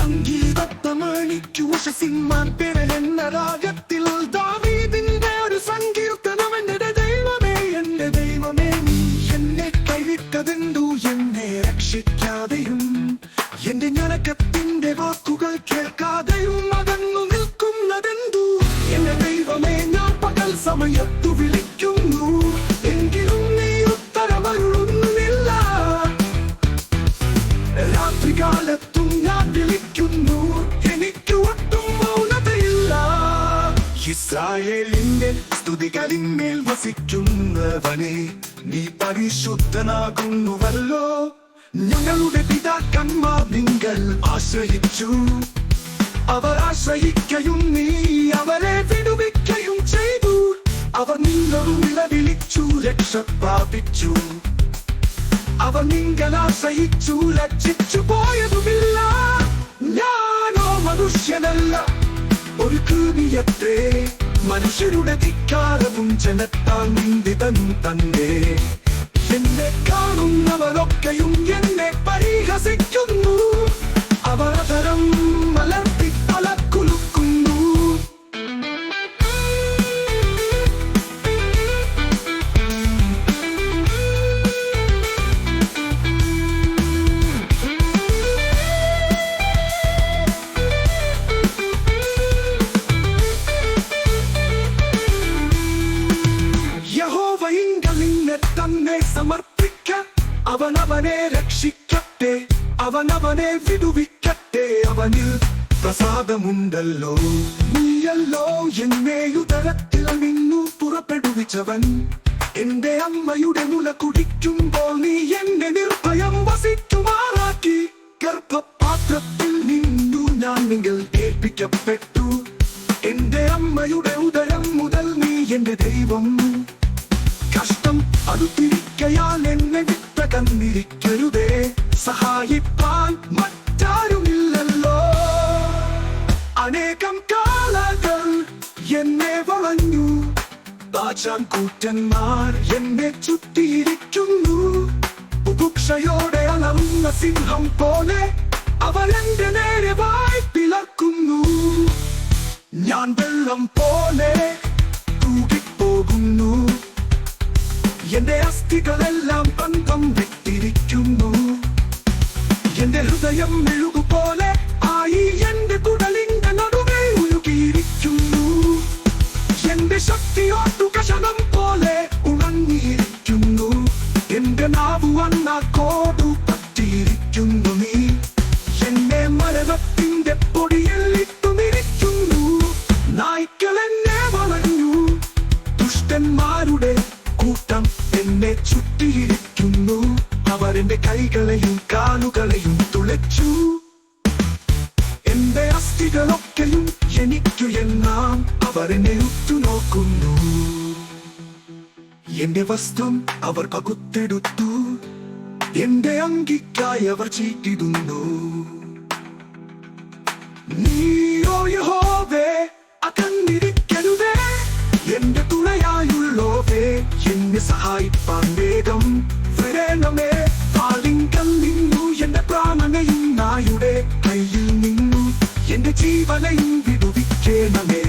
സംഗീതത്തമണിക്കു ഉഷസിന്മാൻ പിറയെന്ന രാഗത്തിൽ ദാവീദിന്റെ ഒരു സങ്കീർത്തനം. എന്റെ ദൈവമേ നീ എന്നെ കൈവിട്ടതെന്തു, എന്നെ രക്ഷിക്കാതെയും എന്റെ ഞരക്കത്തിന്റെ വാക്കുകൾ കേൾക്കാതെയും അകന്നു നിൽക്കുന്നതെന്തു. എന്റെ ദൈവമേ ഞാൻ പകൽ സമയത്തു വിളിക്കുന്നു, എങ്കിലും നീ ഉത്തരമരുളുന്നില്ല. രാത്രികാലത്തും ഞാൻ വിളിക്കുന്നു, എനിക്ക് ഒട്ടും മൗനതയില്ല. ഇസ്രായേലിന്റെ സ്തുതികളിന്മേൽ വസിക്കുന്നവനെ, നീ പരിശുദ്ധനാകുന്നുവല്ലോ. ഞങ്ങളുടെ പിതാക്കന്മാർ നിങ്ങൾ ആശ്രയിച്ചു, അവർ ആശ്രയിക്കയും നീ അവരെ വിടുവിക്കയും ചെയ്തു. അവർ നിങ്ങളും നിലവിളിച്ചു, രക്ഷ പ്രാപിച്ചു. അവർ നിങ്ങൾ ആശ്രയിച്ചു, ലജ്ജിച്ചു പോയതുമില്ല. ഞാനോ മനുഷ്യനല്ല, ഒരു കൃമിയത്രേ, മനുഷ്യരുടെ ധിക്കാരവും ജനത്താൽ നിന്ദിതനും തന്നെ. എന്നെ കാണുന്നവരൊക്കെയും എന്നെ പരിഹസിക്കുന്നു, അവർ അതരം മലർത്തി തലകുലുക്കുന്നു. യഹോവയിങ്കൽ നിന്നെ തന്നെ സമർപ്പിക്ക, അവനവനെ രക്ഷിക്കട്ടെ, അവനവനെ വിടുവിക്കട്ടെ. അവനിൽ പ്രസാദമുണ്ടല്ലോ. നീയല്ലോ എന്നെ ഉദരത്തിൽ നിന്നു പുറപ്പെടുവിച്ചവൻ. എന്റെ അമ്മയുടെ മുല കുടിക്കുമ്പോൾ നീ എന്നെ നിർഭയം വസിക്കുമാറാക്കി. ഗർഭപാത്രത്തിൽ നിന്നു ഞാൻ നിങ്ങൾ ഏൽപ്പിക്കപ്പെട്ടു. എന്റെ അമ്മയുടെ ഉദരം മുതൽ നീ എന്റെ ദൈവം. കഷ്ടം അടുത്തിരിക്കയാൽ എന്നെ വിട്ടകന്നിരിക്കരുതേ, സഹായിപ്പാൻ മറ്റാരുമില്ലല്ലോ. അനേകം കാലങ്ങൾ എന്നെ വളഞ്ഞു, പാചാൻ കൂറ്റന്മാർ എന്നെ ചുറ്റിയിരിക്കുന്നു. ബുഭുക്ഷയോടെ അലറുന്ന സിംഹം പോലെ അവർ എന്റെ നേരെ വായ് പിളർക്കുന്നു. ഞാൻ വെള്ളം പോലെ തൂകിപ്പോകുന്നു, എന്റെ അസ്ഥികളെല്ലാം ബന്ധം വിട്ടിരിക്കുന്നു. എന്റെ ഹൃദയം മെഴുകുപോലെ ആയി, എന്റെ കുടലിന്റെ നടുവേ ഉരുകിയിരിക്കുന്നു. എന്റെ ശക്തിയോട്ടു കഷണം പോലെ ഉണങ്ങിയിരിക്കുന്നു. എന്റെ നാവു അണ്ണാക്കോടു പറ്റിയിരിക്കുന്നു. നീ എന്നെ മരവത്തിന്റെ പൊടിയിൽ ഇട്ടുനിരിക്കുന്നു. നായ്ക്കൾ എന്നെ വളഞ്ഞു, ദുഷ്ടന്മാരുടെ കൂട്ടം എന്നെ ചുറ്റിയിരിക്കുന്നു. അവർ എന്റെ കൈകളെയും കാലുകളെയും തുളച്ചു. എന്റെ അസ്ഥികളൊക്കെയും എനിക്കു എല്ലാം അവർ എന്നെ ഉറ്റുനോക്കുന്നു. എന്റെ വസ്ത്രം അവർ പകുത്തെടുത്തു, എന്റെ അങ്കിക്കായി അവർ ചീറ്റിടുന്നു. നീയോ യഹോവേ അകന്നിരിക്കരുതേ, എന്റെ തുണയായുള്ളോവേ എന്നെ സഹായിപ്പാൻ വേഗം വരണമേ. പാലിങ്കൽ നിന്നു എന്റെ പ്രാണനെയും നായുടെ കയ്യിൽ നിന്നു എന്റെ ജീവനെയും വിടുവിക്കണമേ.